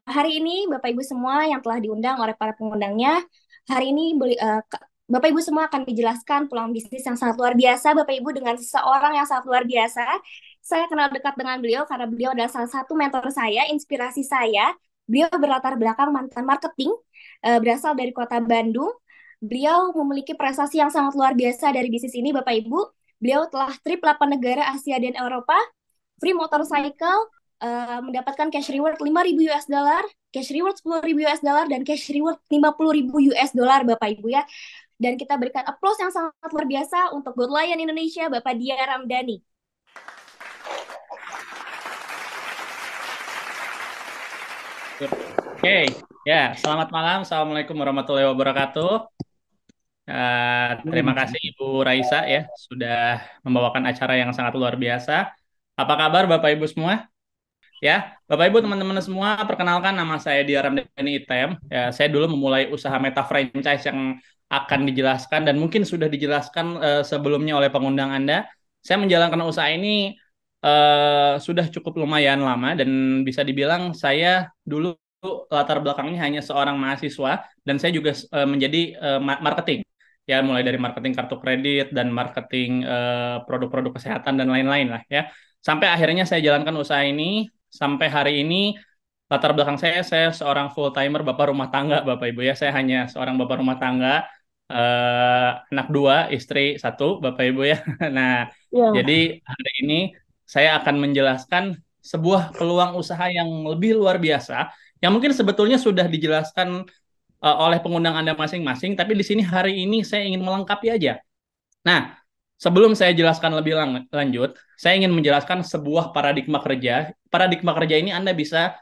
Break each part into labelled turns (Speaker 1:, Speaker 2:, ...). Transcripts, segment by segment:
Speaker 1: Hari ini Bapak Ibu semua yang telah diundang oleh para pengundangnya, hari ini Bapak Ibu semua akan dijelaskan peluang bisnis yang sangat luar biasa Bapak Ibu dengan seseorang yang sangat luar biasa. Saya kenal dekat dengan beliau karena beliau adalah salah satu mentor saya, inspirasi saya. Beliau berlatar belakang mantan marketing, berasal dari kota Bandung. Beliau memiliki prestasi yang sangat luar biasa dari bisnis ini Bapak Ibu. Beliau telah trip 8 negara Asia dan Eropa, free motorcycle, mendapatkan cash reward 5.000 US dollar, cash reward 10.000 US dollar, dan cash reward 50.000 US dollar Bapak Ibu ya. Dan kita berikan applause yang sangat luar biasa untuk Good Lion Indonesia, Bapak Dia Ramdhani.
Speaker 2: Oke, ya, selamat malam. Assalamualaikum warahmatullahi wabarakatuh. Terima kasih Ibu Raisa ya sudah membawakan acara yang sangat luar biasa. Apa kabar Bapak Ibu semua? Ya, Bapak Ibu teman-teman semua, perkenalkan nama saya Dia Ramdhani Item. Ya, saya dulu memulai usaha Meta Franchise yang akan dijelaskan dan mungkin sudah dijelaskan sebelumnya oleh pengundang Anda. Saya menjalankan usaha ini sudah cukup lumayan lama dan bisa dibilang saya dulu latar belakangnya hanya seorang mahasiswa dan saya juga menjadi marketing. Ya, mulai dari marketing kartu kredit dan marketing produk-produk kesehatan dan lain-lain lah ya. Sampai akhirnya saya jalankan usaha ini sampai hari ini. Latar belakang saya seorang full timer bapak rumah tangga Bapak Ibu ya. Saya hanya seorang bapak rumah tangga, anak dua, istri satu Bapak Ibu ya. Nah,
Speaker 1: Ya.
Speaker 2: jadi hari ini saya akan menjelaskan sebuah peluang usaha yang lebih luar biasa yang mungkin sebetulnya sudah dijelaskan oleh pengundang Anda masing-masing, tapi di sini hari ini saya ingin melengkapi aja. Nah, sebelum saya jelaskan lebih lanjut, saya ingin menjelaskan sebuah paradigma kerja. Paradigma kerja ini Anda bisa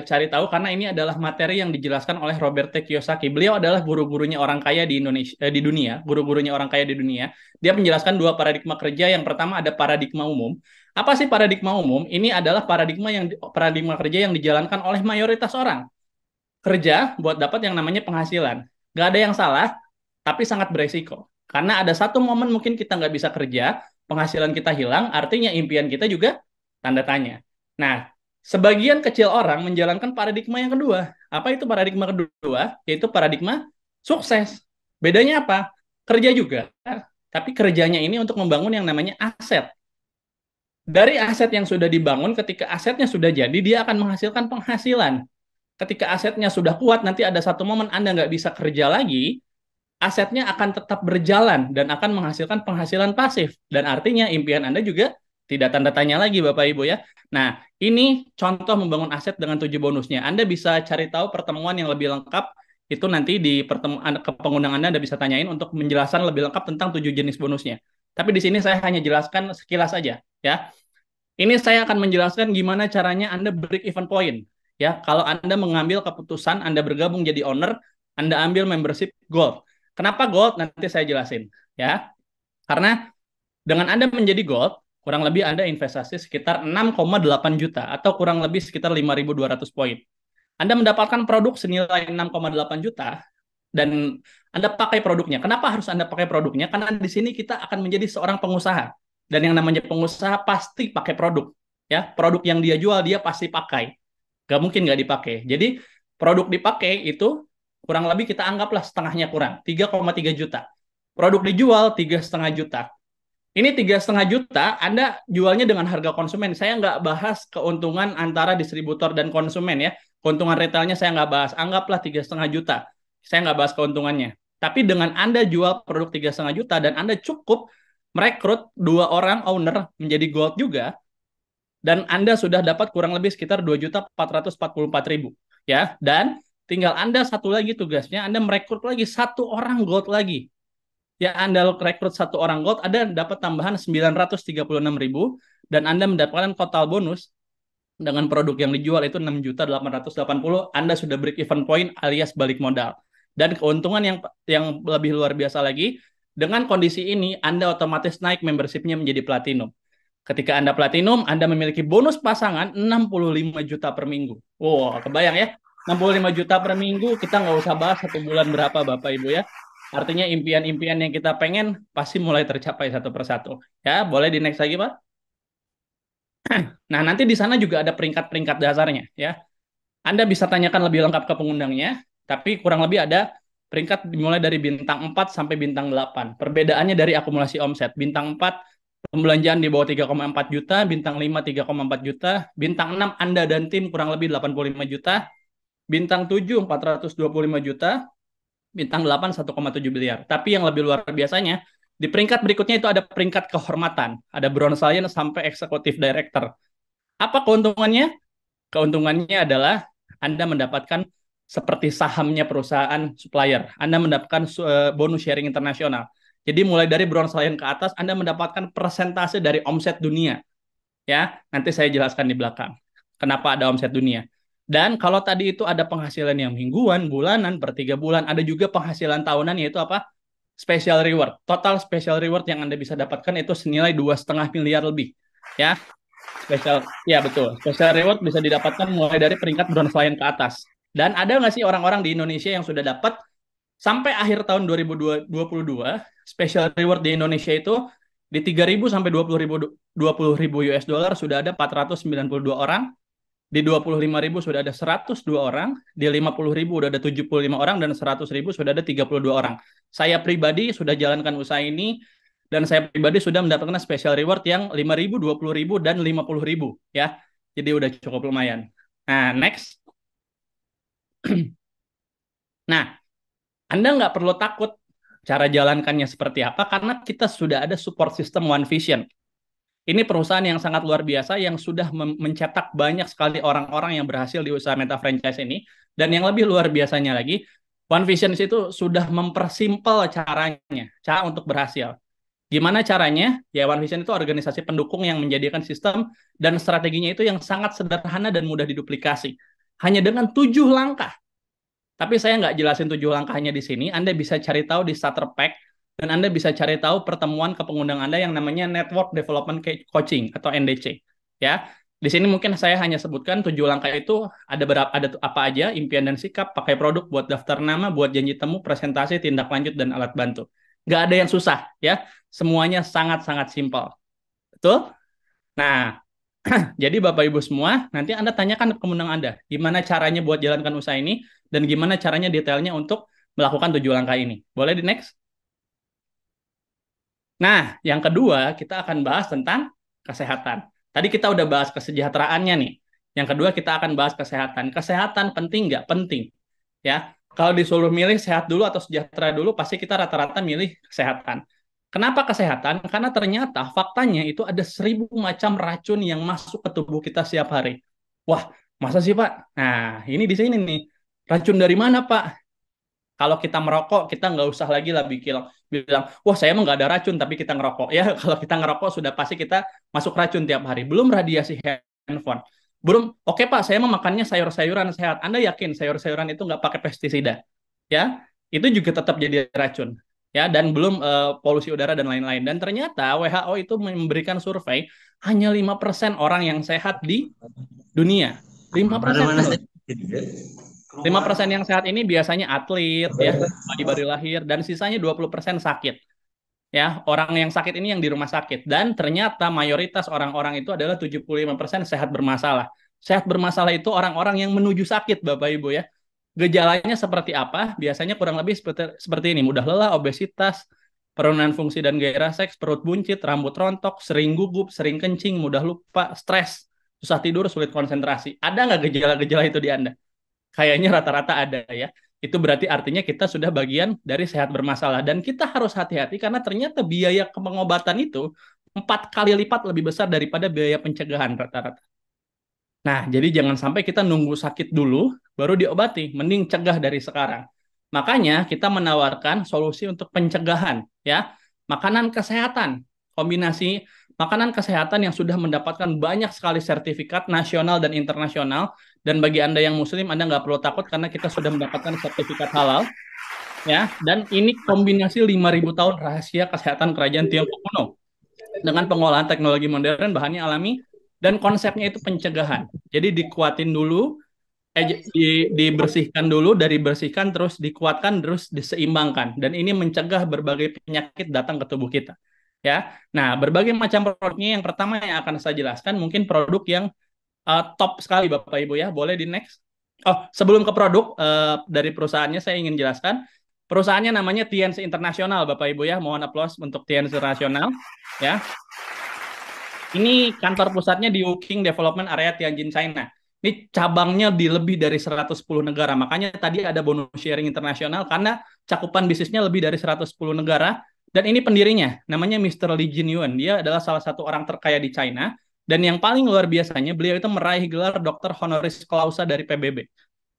Speaker 2: cari tahu karena ini adalah materi yang dijelaskan oleh Robert T. Kiyosaki. Beliau adalah guru-gurunya orang kaya di Indonesia, di dunia, guru-gurunya orang kaya di dunia. Dia menjelaskan dua paradigma kerja. Yang pertama ada paradigma umum. Apa sih paradigma umum? Ini adalah paradigma kerja yang dijalankan oleh mayoritas orang. Kerja buat dapat yang namanya penghasilan. Gak ada yang salah, tapi sangat beresiko. Karena ada satu momen mungkin kita nggak bisa kerja, penghasilan kita hilang, artinya impian kita juga tanda tanya. Nah, sebagian kecil orang menjalankan paradigma yang kedua. Apa itu paradigma kedua? Yaitu paradigma sukses. Bedanya apa? Kerja juga, tapi kerjanya ini untuk membangun yang namanya aset. Dari aset yang sudah dibangun, ketika asetnya sudah jadi, dia akan menghasilkan penghasilan. Ketika asetnya sudah kuat, nanti ada satu momen Anda nggak bisa kerja lagi, asetnya akan tetap berjalan dan akan menghasilkan penghasilan pasif. Dan artinya impian Anda juga tidak tanda tanya lagi Bapak Ibu ya. Nah, ini contoh membangun aset dengan 7 bonusnya. Anda bisa cari tahu pertemuan yang lebih lengkap itu nanti di pertemuan ke pengundang Anda bisa tanyain untuk menjelaskan lebih lengkap tentang 7 jenis bonusnya. Tapi di sini saya hanya jelaskan sekilas saja ya. Ini saya akan menjelaskan gimana caranya Anda break even point. Ya, kalau Anda mengambil keputusan Anda bergabung jadi owner, Anda ambil membership Gold. Kenapa Gold? Nanti saya jelasin. Ya, karena dengan Anda menjadi Gold, kurang lebih Anda investasi sekitar 6,8 juta atau kurang lebih sekitar 5.200 poin. Anda mendapatkan produk senilai 6,8 juta dan Anda pakai produknya. Kenapa harus Anda pakai produknya? Karena di sini kita akan menjadi seorang pengusaha. Dan yang namanya pengusaha pasti pakai produk. Ya, produk yang dia jual dia pasti pakai. Gak mungkin nggak dipakai. Jadi produk dipakai itu kurang lebih kita anggaplah setengahnya kurang, 3,3 juta. Produk dijual 3,5 juta. Ini 3,5 juta, Anda jualnya dengan harga konsumen. Saya nggak bahas keuntungan antara distributor dan konsumen ya. Keuntungan retailnya saya nggak bahas. Anggaplah 3,5 juta. Saya nggak bahas keuntungannya. Tapi dengan Anda jual produk 3,5 juta dan Anda cukup merekrut 2 orang owner menjadi gold juga, dan Anda sudah dapat kurang lebih sekitar 2.444.000 ya. Dan tinggal Anda satu lagi tugasnya, Anda merekrut lagi 1 orang gold lagi. Ya, Anda rekrut 1 orang gold, Anda dapat tambahan 936.000 dan Anda mendapatkan total bonus dengan produk yang dijual itu 6.880. Anda sudah break even point alias balik modal. Dan keuntungan yang lebih luar biasa lagi, dengan kondisi ini Anda otomatis naik membershipnya menjadi platinum. Ketika Anda platinum, Anda memiliki bonus pasangan 65 juta per minggu. Wow, kebayang ya? 65 juta per minggu, kita nggak usah bahas 1 bulan berapa Bapak Ibu ya. Artinya impian-impian yang kita pengen pasti mulai tercapai satu persatu. Ya, boleh di next lagi Pak? Nah, nanti di sana juga ada peringkat-peringkat dasarnya ya. Anda bisa tanyakan lebih lengkap ke pengundangnya, tapi kurang lebih ada peringkat dimulai dari bintang 4 sampai bintang 8. Perbedaannya dari akumulasi omset. Bintang 4 pembelanjaan di bawah 3,4 juta, bintang 5 3,4 juta, bintang 6 Anda dan tim kurang lebih 85 juta, bintang 7 425 juta, bintang 8 1,7 miliar. Tapi yang lebih luar biasanya, di peringkat berikutnya itu ada peringkat kehormatan. Ada bronze lion sampai executive director. Apa keuntungannya? Keuntungannya adalah Anda mendapatkan seperti sahamnya perusahaan supplier. Anda mendapatkan bonus sharing internasional. Jadi mulai dari bronze lion ke atas, Anda mendapatkan persentase dari omset dunia. Ya, nanti saya jelaskan di belakang. Kenapa ada omset dunia. Dan kalau tadi itu ada penghasilan yang mingguan, bulanan, per 3 bulan, ada juga penghasilan tahunan yaitu apa? Special reward. Total special reward yang Anda bisa dapatkan itu senilai 2,5 miliar lebih. Ya, special, ya betul. Special reward bisa didapatkan mulai dari peringkat bronze lion ke atas. Dan ada nggak sih orang-orang di Indonesia yang sudah dapat sampai akhir tahun 2022 special reward di Indonesia itu di 3.000 sampai 20.000 US dollar sudah ada 492 orang, di 25.000 sudah ada 102 orang, di 50.000 sudah ada 75 orang, dan 100.000 sudah ada 32 orang. Saya pribadi sudah jalankan usaha ini, dan saya pribadi sudah mendapatkan special reward yang 5.000, 20.000, dan 50.000 ya. Jadi udah cukup lumayan. Nah, next. Nah, Anda nggak perlu takut cara jalankannya seperti apa, karena kita sudah ada support system One Vision. Ini perusahaan yang sangat luar biasa yang sudah mencetak banyak sekali orang-orang yang berhasil di usaha meta franchise ini. Dan yang lebih luar biasanya lagi, One Vision itu sudah mempersimpel caranya, cara untuk berhasil. Gimana caranya? Ya, One Vision itu organisasi pendukung yang menjadikan sistem dan strateginya itu yang sangat sederhana dan mudah diduplikasi. Hanya dengan 7 langkah. Tapi saya nggak jelasin 7 langkahnya di sini. Anda bisa cari tahu di starter pack, dan Anda bisa cari tahu pertemuan ke pengundang Anda yang namanya Network Development Coaching atau NDC. Ya, di sini mungkin saya hanya sebutkan 7 langkah itu ada berapa, ada apa aja: impian dan sikap, pakai produk, buat daftar nama, buat janji temu, presentasi, tindak lanjut, dan alat bantu. Nggak ada yang susah, ya. Semuanya sangat-sangat simpel. Betul? Nah, jadi Bapak Ibu semua, nanti Anda tanyakan ke pengundang Anda, gimana caranya buat jalankan usaha ini, dan gimana caranya detailnya untuk melakukan 7 langkah ini. Boleh di next? Nah, yang kedua, kita akan bahas tentang kesehatan. Tadi kita udah bahas kesejahteraannya nih. Yang kedua, kita akan bahas kesehatan. Kesehatan penting nggak? Penting. Ya, kalau disuruh milih sehat dulu atau sejahtera dulu, pasti kita rata-rata milih kesehatan. Kenapa kesehatan? Karena ternyata faktanya itu ada 1.000 macam racun yang masuk ke tubuh kita setiap hari. Wah, masa sih Pak? Nah, ini di sini nih. Racun dari mana Pak? Kalau kita merokok, kita nggak usah lagi lah bilang, wah saya emang nggak ada racun, tapi kita ngerokok. Ya, kalau kita ngerokok sudah pasti kita masuk racun tiap hari. Belum radiasi handphone. Belum, oke Pak, saya emang makannya sayur-sayuran sehat. Anda yakin sayur-sayuran itu nggak pakai pestisida? Ya, itu juga tetap jadi racun. Ya, dan belum polusi udara dan lain-lain. Dan ternyata WHO itu memberikan survei, hanya 5% orang yang sehat di dunia. 5%. 5% yang sehat ini biasanya atlet ya, bayi lahir, dan sisanya 20% sakit. Ya, orang yang sakit ini yang di rumah sakit, dan ternyata mayoritas orang-orang itu adalah 75% sehat bermasalah. Sehat bermasalah itu orang-orang yang menuju sakit, Bapak Ibu ya. Gejalanya seperti apa? Biasanya kurang lebih seperti ini: mudah lelah, obesitas, penurunan fungsi dan gairah seks, perut buncit, rambut rontok, sering gugup, sering kencing, mudah lupa, stres, susah tidur, sulit konsentrasi. Ada nggak gejala-gejala itu di Anda? Kayaknya rata-rata ada ya. Itu berarti artinya kita sudah bagian dari sehat bermasalah. Dan kita harus hati-hati karena ternyata biaya pengobatan itu 4 kali lipat lebih besar daripada biaya pencegahan rata-rata. Nah, jadi jangan sampai kita nunggu sakit dulu baru diobati. Mending cegah dari sekarang. Makanya kita menawarkan solusi untuk pencegahan, ya. Makanan kesehatan, kombinasi makanan kesehatan yang sudah mendapatkan banyak sekali sertifikat nasional dan internasional. Dan bagi Anda yang Muslim, Anda nggak perlu takut karena kita sudah mendapatkan sertifikat halal, ya. Dan ini kombinasi 5.000 tahun rahasia kesehatan kerajaan Tiongkok kuno dengan pengolahan teknologi modern, bahannya alami, dan konsepnya itu pencegahan. Jadi dikuatin dulu, dibersihkan dulu, dari bersihkan terus dikuatkan terus diseimbangkan, dan ini mencegah berbagai penyakit datang ke tubuh kita. ya. Nah, berbagai macam produknya yang pertama yang akan saya jelaskan mungkin produk yang top sekali Bapak Ibu ya. Boleh di next. Oh, sebelum ke produk dari perusahaannya saya ingin jelaskan. Perusahaannya namanya Tienz Internasional Bapak Ibu ya. Mohon aplaus untuk Tienz Internasional ya. Ini kantor pusatnya di Wuking Development Area Tianjin, China. Ini cabangnya di lebih dari 110 negara. Makanya tadi ada bonus sharing internasional karena cakupan bisnisnya lebih dari 110 negara. Dan ini pendirinya, namanya Mr. Li Jinyuan. Dia adalah salah satu orang terkaya di China. Dan yang paling luar biasanya, beliau itu meraih gelar Dokter Honoris Causa dari PBB.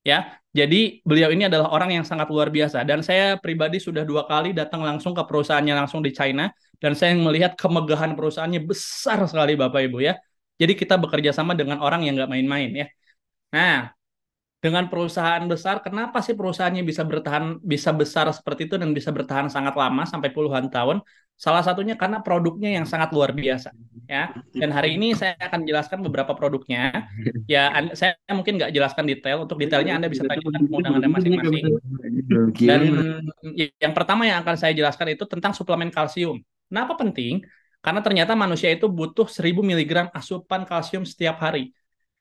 Speaker 2: Ya, jadi beliau ini adalah orang yang sangat luar biasa. Dan saya pribadi sudah 2 kali datang langsung ke perusahaannya langsung di China dan saya melihat kemegahan perusahaannya besar sekali Bapak Ibu ya. Jadi kita bekerja sama dengan orang yang nggak main-main ya. Nah, dengan perusahaan besar, kenapa sih perusahaannya bisa bertahan, bisa besar seperti itu dan bisa bertahan sangat lama sampai puluhan tahun? Salah satunya karena produknya yang sangat luar biasa, ya. Dan hari ini saya akan jelaskan beberapa produknya. Ya, saya mungkin nggak jelaskan detail. Untuk detailnya Anda bisa tanyakan pengundang Anda masing-masing. Dan yang pertama yang akan saya jelaskan itu tentang suplemen kalsium. Kenapa penting? Karena ternyata manusia itu butuh 1000 miligram asupan kalsium setiap hari.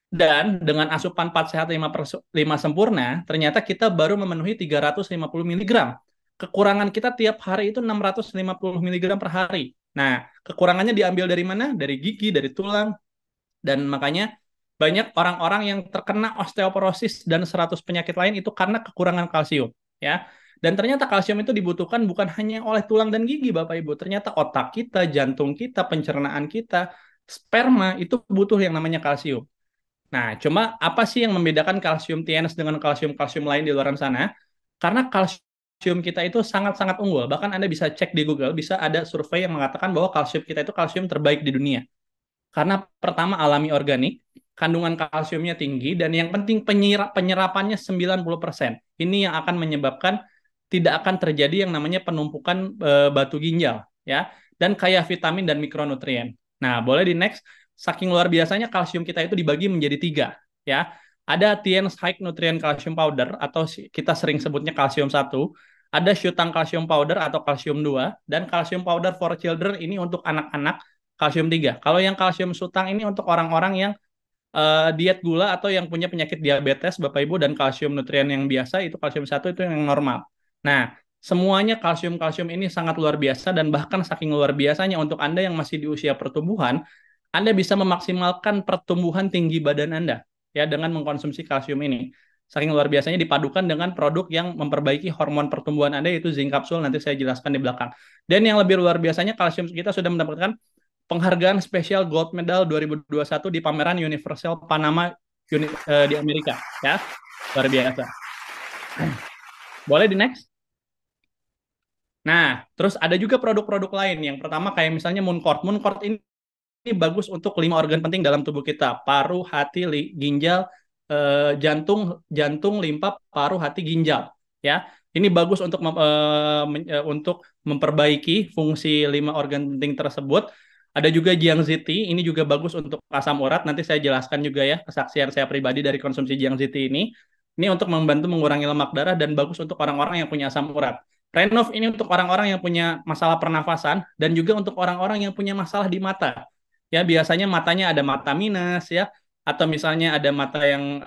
Speaker 2: Dan dengan asupan 4 sehat 5 sempurna, ternyata kita baru memenuhi 350 miligram. Kekurangan kita tiap hari itu 650 miligram per hari. Nah, kekurangannya diambil dari mana? Dari gigi, dari tulang. Dan makanya banyak orang-orang yang terkena osteoporosis dan 100 penyakit lain itu karena kekurangan kalsium. Ya. Dan ternyata kalsium itu dibutuhkan bukan hanya oleh tulang dan gigi, Bapak Ibu. Ternyata otak kita, jantung kita, pencernaan kita, sperma itu butuh yang namanya kalsium. Nah, cuma apa sih yang membedakan kalsium TNS dengan kalsium-kalsium lain di luar sana? Karena kalsium kita itu sangat-sangat unggul. Bahkan Anda bisa cek di Google, bisa ada survei yang mengatakan bahwa kalsium kita itu kalsium terbaik di dunia. Karena pertama alami organik, kandungan kalsiumnya tinggi, dan yang penting penyerapannya 90%. Ini yang akan menyebabkan tidak akan terjadi yang namanya penumpukan batu ginjal, ya, dan kaya vitamin dan mikronutrien. Nah, boleh di next. Saking luar biasanya kalsium kita itu dibagi menjadi 3, ya. Ada Tien's High Nutrient Calcium Powder atau kita sering sebutnya kalsium 1, ada Shutang Calcium Powder atau kalsium 2, dan kalsium powder for children ini untuk anak-anak kalsium 3. Kalau yang kalsium sutang ini untuk orang-orang yang diet gula atau yang punya penyakit diabetes, Bapak Ibu, dan kalsium nutrien yang biasa itu kalsium 1 itu yang normal. Nah, semuanya kalsium-kalsium ini sangat luar biasa dan bahkan saking luar biasanya untuk Anda yang masih di usia pertumbuhan, Anda bisa memaksimalkan pertumbuhan tinggi badan Anda ya dengan mengkonsumsi kalsium ini. Saking luar biasanya dipadukan dengan produk yang memperbaiki hormon pertumbuhan Anda yaitu zinc kapsul, nanti saya jelaskan di belakang. Dan yang lebih luar biasanya kalsium kita sudah mendapatkan penghargaan spesial Gold Medal 2021 di pameran Universal Panama di Amerika ya. Luar biasa. Boleh di next? Nah, terus ada juga produk-produk lain. Yang pertama kayak misalnya Mooncourt. Mooncourt ini bagus untuk 5 organ penting dalam tubuh kita. Paru, hati, ginjal, jantung, limpa, paru, hati, ginjal. Ya, ini bagus untuk untuk memperbaiki fungsi 5 organ penting tersebut. Ada juga Jiangxi, ini juga bagus untuk asam urat. Nanti saya jelaskan juga ya kesaksian saya pribadi dari konsumsi Jiangxi ini. Ini untuk membantu mengurangi lemak darah dan bagus untuk orang-orang yang punya asam urat. Renov ini untuk orang-orang yang punya masalah pernafasan dan juga untuk orang-orang yang punya masalah di mata. Ya, biasanya matanya ada mata minus ya, atau misalnya ada mata yang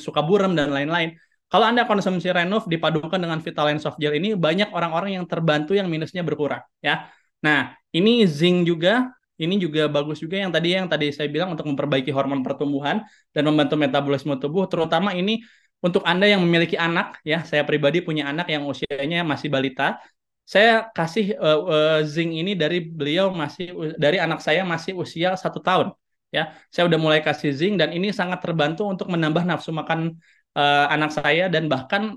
Speaker 2: suka buram dan lain-lain. Kalau Anda konsumsi Renov dipadukan dengan Vitaline Soft Gel ini, banyak orang-orang yang terbantu yang minusnya berkurang ya. Nah, ini zinc juga, ini juga bagus juga yang tadi saya bilang untuk memperbaiki hormon pertumbuhan dan membantu metabolisme tubuh, terutama ini untuk Anda yang memiliki anak, ya, saya pribadi punya anak yang usianya masih balita. Saya kasih zinc ini dari anak saya masih usia 1 tahun. Ya, saya udah mulai kasih zinc dan ini sangat terbantu untuk menambah nafsu makan anak saya dan bahkan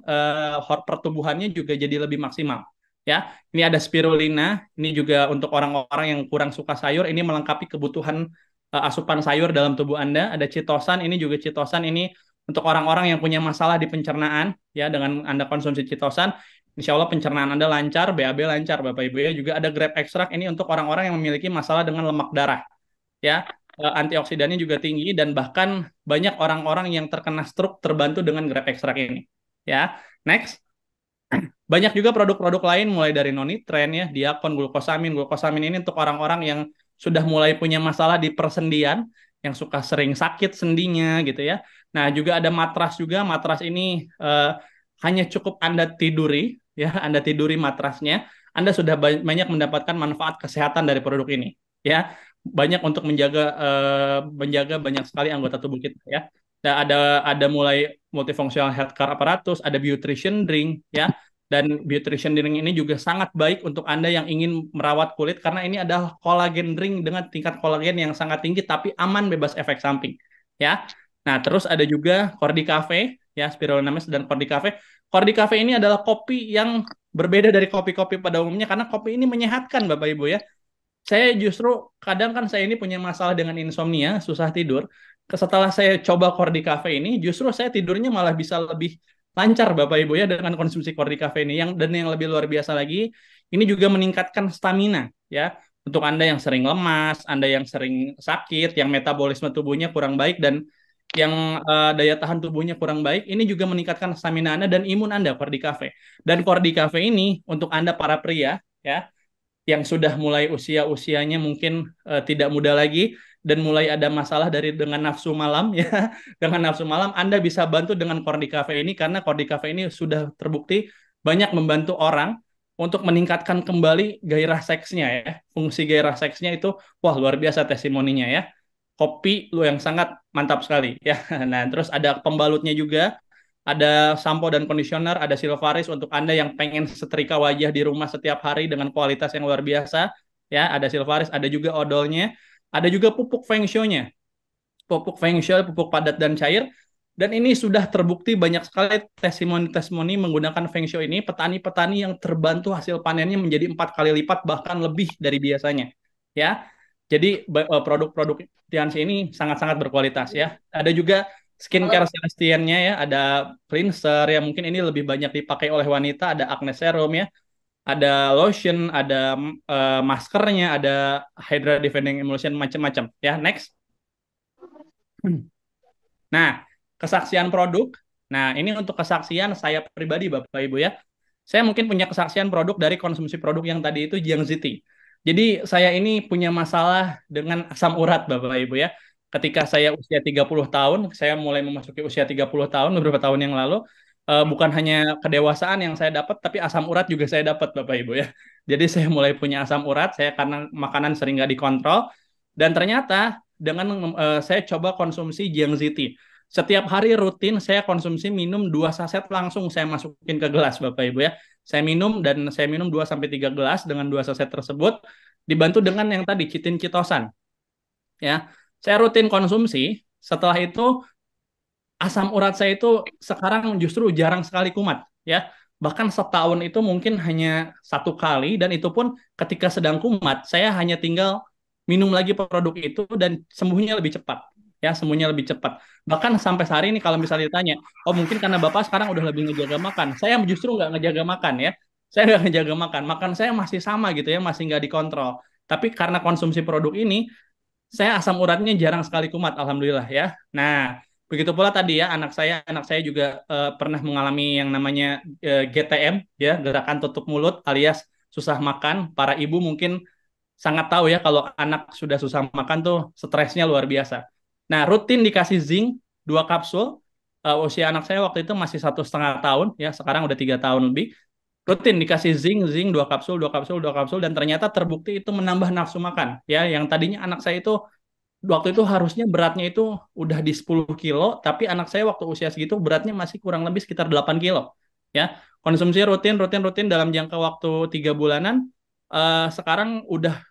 Speaker 2: pertumbuhannya juga jadi lebih maksimal. Ya, ini ada spirulina. Ini juga untuk orang-orang yang kurang suka sayur. Ini melengkapi kebutuhan asupan sayur dalam tubuh Anda. Ada chitosan. Ini juga chitosan ini untuk orang-orang yang punya masalah di pencernaan, ya, dengan Anda konsumsi chitosan, insya Allah pencernaan Anda lancar, BAB lancar, Bapak Ibu ya. Juga ada grape extract ini untuk orang-orang yang memiliki masalah dengan lemak darah, ya. Antioksidannya juga tinggi dan bahkan banyak orang-orang yang terkena stroke terbantu dengan grape extract ini, ya. Next. Banyak juga produk-produk lain mulai dari Nonitren ya, Diakon, glukosamin. Glukosamin ini untuk orang-orang yang sudah mulai punya masalah di persendian, yang suka sering sakit sendinya gitu ya. Nah, juga ada matras juga. Matras ini hanya cukup Anda tiduri ya, Anda tiduri matrasnya, Anda sudah banyak mendapatkan manfaat kesehatan dari produk ini ya. Banyak untuk menjaga banyak sekali anggota tubuh kita ya. Dan ada mulai multifunctional healthcare apparatus, ada nutrition drink ya, dan nutrition drink ini juga sangat baik untuk Anda yang ingin merawat kulit karena ini adalah kolagen drink dengan tingkat kolagen yang sangat tinggi tapi aman bebas efek samping. Ya. Nah, terus ada juga Cordi Cafe ya, Spirulinamis dan Cordi Cafe. Cordi Cafe ini adalah kopi yang berbeda dari kopi-kopi pada umumnya karena kopi ini menyehatkan Bapak Ibu ya. Saya justru kadang kan saya ini punya masalah dengan insomnia, susah tidur. Setelah saya coba Cordi Cafe ini, justru saya tidurnya malah bisa lebih lancar Bapak Ibu ya dengan konsumsi Cordi Cafe ini. Yang lebih luar biasa lagi, ini juga meningkatkan stamina ya. Untuk Anda yang sering lemas, Anda yang sering sakit, yang metabolisme tubuhnya kurang baik dan yang daya tahan tubuhnya kurang baik, ini juga meningkatkan stamina Anda dan imun Anda Cordi Cafe. Dan Cordi Cafe ini untuk Anda para pria ya yang sudah mulai usia-usianya mungkin tidak muda lagi dan mulai ada masalah dari dengan nafsu malam ya. Dengan nafsu malam Anda bisa bantu dengan Cordi Cafe ini karena Cordi Cafe ini sudah terbukti banyak membantu orang untuk meningkatkan kembali gairah seksnya ya. Fungsi gairah seksnya itu wah luar biasa testimoninya ya. Kopi lu yang sangat mantap sekali ya. Nah, terus ada pembalutnya juga, ada sampo dan conditioner, ada Silvaris untuk Anda yang pengen setrika wajah di rumah setiap hari dengan kualitas yang luar biasa. Ya, ada Silvaris, ada juga odolnya, ada juga pupuk Feng Shui-nya. Pupuk Feng Shui, pupuk padat dan cair. Dan ini sudah terbukti banyak sekali testimoni-testimoni menggunakan Feng Shui ini, petani-petani yang terbantu hasil panennya menjadi 4 kali lipat bahkan lebih dari biasanya. Ya, jadi produk-produk Tianxi ini sangat-sangat berkualitas ya. Ada juga skincare Celestian-nya ya, ada cleanser ya mungkin ini lebih banyak dipakai oleh wanita, ada acne serum ya, ada lotion, ada maskernya, ada Hydra Defending Emulsion macam-macam ya. Next. Nah, kesaksian produk. Nah, ini untuk kesaksian saya pribadi Bapak Ibu ya. Saya mungkin punya kesaksian produk dari konsumsi produk yang tadi itu Jiangxi. Jadi saya ini punya masalah dengan asam urat Bapak Ibu ya. Ketika saya usia 30 tahun, saya mulai memasuki usia 30 tahun beberapa tahun yang lalu, bukan hanya kedewasaan yang saya dapat, tapi asam urat juga saya dapat Bapak Ibu ya. Jadi saya mulai punya asam urat, saya karena makanan sering nggak dikontrol, dan ternyata dengan saya coba konsumsi Jiangxi. Setiap hari rutin saya konsumsi minum 2 saset langsung saya masukin ke gelas Bapak Ibu ya. Saya minum dan saya minum 2 sampai 3 gelas dengan 2 saset tersebut dibantu dengan yang tadi chitin chitosan. Ya. Saya rutin konsumsi, setelah itu asam urat saya itu sekarang justru jarang sekali kumat ya. Bahkan setahun itu mungkin hanya 1 kali dan itu pun ketika sedang kumat saya hanya tinggal minum lagi produk itu dan sembuhnya lebih cepat ya, sembuhnya lebih cepat. Bahkan sampai sehari ini kalau misalnya ditanya, oh mungkin karena Bapak sekarang udah lebih ngejaga makan. Saya justru nggak ngejaga makan ya. Saya nggak ngejaga makan. Makan saya masih sama gitu ya, masih nggak dikontrol. Tapi karena konsumsi produk ini, saya asam uratnya jarang sekali kumat, alhamdulillah ya. Nah, begitu pula tadi ya anak saya juga pernah mengalami yang namanya GTM ya, gerakan tutup mulut alias susah makan. Para ibu mungkin sangat tahu ya kalau anak sudah susah makan tuh stresnya luar biasa. Nah, rutin dikasih zinc 2 kapsul. Usia anak saya waktu itu masih 1,5 tahun ya, sekarang udah 3 tahun lebih. Rutin dikasih zinc, zinc 2 kapsul, 2 kapsul, 2 kapsul, dan ternyata terbukti itu menambah nafsu makan. Ya, yang tadinya anak saya itu waktu itu harusnya beratnya itu udah di 10 kilo, tapi anak saya waktu usia segitu beratnya masih kurang lebih sekitar 8 kilo. Ya, konsumsi rutin, rutin, rutin dalam jangka waktu 3 bulanan, sekarang udah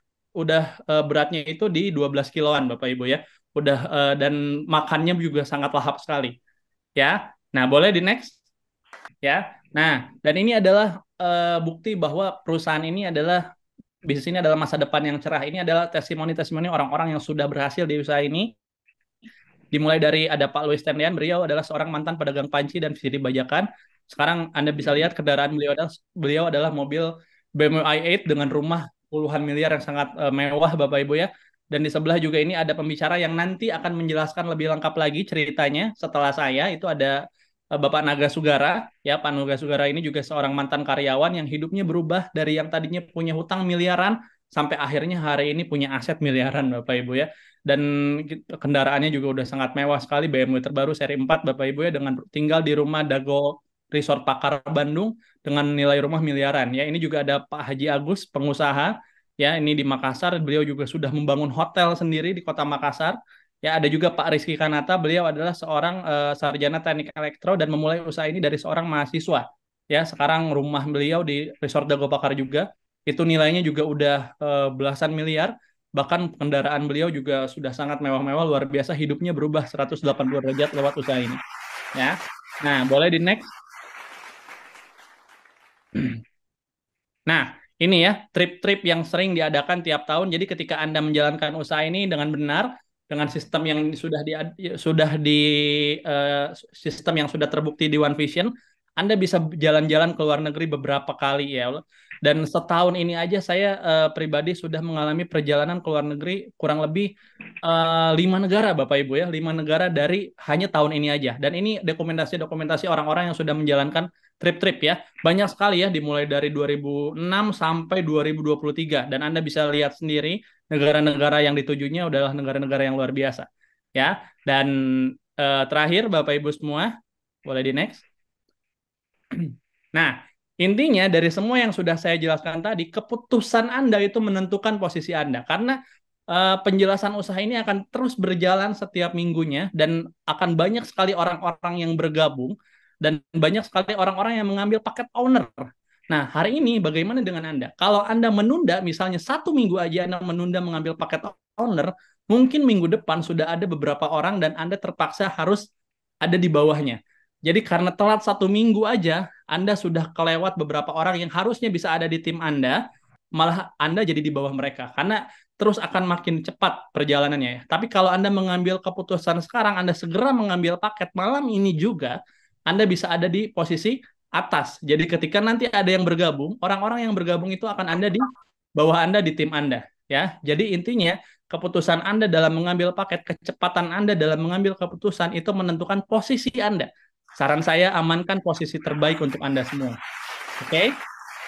Speaker 2: beratnya itu di 12 kiloan, Bapak Ibu ya. Udah dan makannya juga sangat lahap sekali. Ya, nah boleh di next ya. Nah, dan ini adalah bukti bahwa perusahaan ini adalah bisnis ini adalah masa depan yang cerah. Ini adalah testimoni-testimoni orang-orang yang sudah berhasil di usaha ini. Dimulai dari ada Pak Louis Tendian, beliau adalah seorang mantan pedagang panci dan VCD bajakan. Sekarang Anda bisa lihat kendaraan beliau adalah mobil BMW i8 dengan rumah puluhan miliar yang sangat mewah Bapak Ibu ya. Dan di sebelah juga ini ada pembicara yang nanti akan menjelaskan lebih lengkap lagi ceritanya setelah saya. Itu ada Bapak Naga Sugara. Ya, Pak Naga Sugara ini juga seorang mantan karyawan yang hidupnya berubah dari yang tadinya punya hutang miliaran sampai akhirnya hari ini punya aset miliaran, Bapak Ibu ya. Dan kendaraannya juga udah sangat mewah sekali, BMW terbaru seri 4, Bapak Ibu ya, dengan tinggal di rumah Dago Resort Pakar Bandung dengan nilai rumah miliaran ya. Ini juga ada Pak Haji Agus, pengusaha ya, ini di Makassar. Beliau juga sudah membangun hotel sendiri di Kota Makassar. Ya, ada juga Pak Rizky Kanata, beliau adalah seorang sarjana teknik elektro dan memulai usaha ini dari seorang mahasiswa. Ya, sekarang rumah beliau di Resort Dago Pakar juga, itu nilainya juga udah belasan miliar. Bahkan kendaraan beliau juga sudah sangat mewah-mewah, luar biasa, hidupnya berubah 180 derajat lewat usaha ini. Ya. Nah, boleh di next. Nah, ini ya, trip-trip yang sering diadakan tiap tahun. Jadi ketika Anda menjalankan usaha ini dengan benar, dengan sistem yang sudah di sistem yang sudah terbukti di One Vision, Anda bisa jalan-jalan ke luar negeri beberapa kali ya. Dan setahun ini aja saya pribadi sudah mengalami perjalanan ke luar negeri kurang lebih 5 negara, Bapak Ibu ya, 5 negara dari hanya tahun ini aja. Dan ini dokumentasi-dokumentasi orang-orang yang sudah menjalankan trip-trip ya. Banyak sekali ya, dimulai dari 2006 sampai 2023. Dan Anda bisa lihat sendiri negara-negara yang ditujunya adalah negara-negara yang luar biasa. Ya, dan terakhir Bapak Ibu semua, boleh di next. Nah, intinya dari semua yang sudah saya jelaskan tadi, keputusan Anda itu menentukan posisi Anda. Karena penjelasan usaha ini akan terus berjalan setiap minggunya dan akan banyak sekali orang-orang yang bergabung dan banyak sekali orang-orang yang mengambil paket owner. Nah, hari ini bagaimana dengan Anda? Kalau Anda menunda, misalnya 1 minggu aja Anda menunda mengambil paket owner, mungkin minggu depan sudah ada beberapa orang dan Anda terpaksa harus ada di bawahnya. Jadi karena telat 1 minggu aja, Anda sudah kelewat beberapa orang yang harusnya bisa ada di tim Anda, malah Anda jadi di bawah mereka. Karena terus akan makin cepat perjalanannya ya. Tapi kalau Anda mengambil keputusan sekarang, Anda segera mengambil paket malam ini juga, Anda bisa ada di posisi atas. Jadi ketika nanti ada yang bergabung, orang-orang yang bergabung itu akan ada di bawah Anda di tim Anda ya. Jadi intinya keputusan Anda dalam mengambil paket, kecepatan Anda dalam mengambil keputusan itu menentukan posisi Anda. Saran saya amankan posisi terbaik untuk Anda semua. Oke?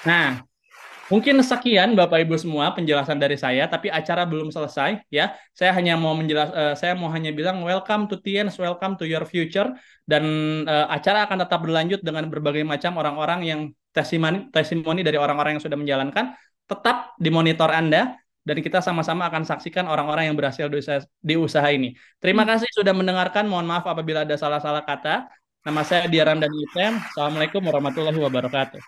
Speaker 2: Nah, mungkin sekian Bapak Ibu semua penjelasan dari saya, tapi acara belum selesai ya. Saya mau hanya bilang welcome to TNS, welcome to your future, dan acara akan tetap berlanjut dengan berbagai macam orang-orang yang testimoni dari orang-orang yang sudah menjalankan. Tetap dimonitor Anda dan kita sama-sama akan saksikan orang-orang yang berhasil di usaha ini. Terima kasih sudah mendengarkan. Mohon maaf apabila ada salah-salah kata. Nama saya Diaran dan Item. Assalamualaikum warahmatullahi wabarakatuh.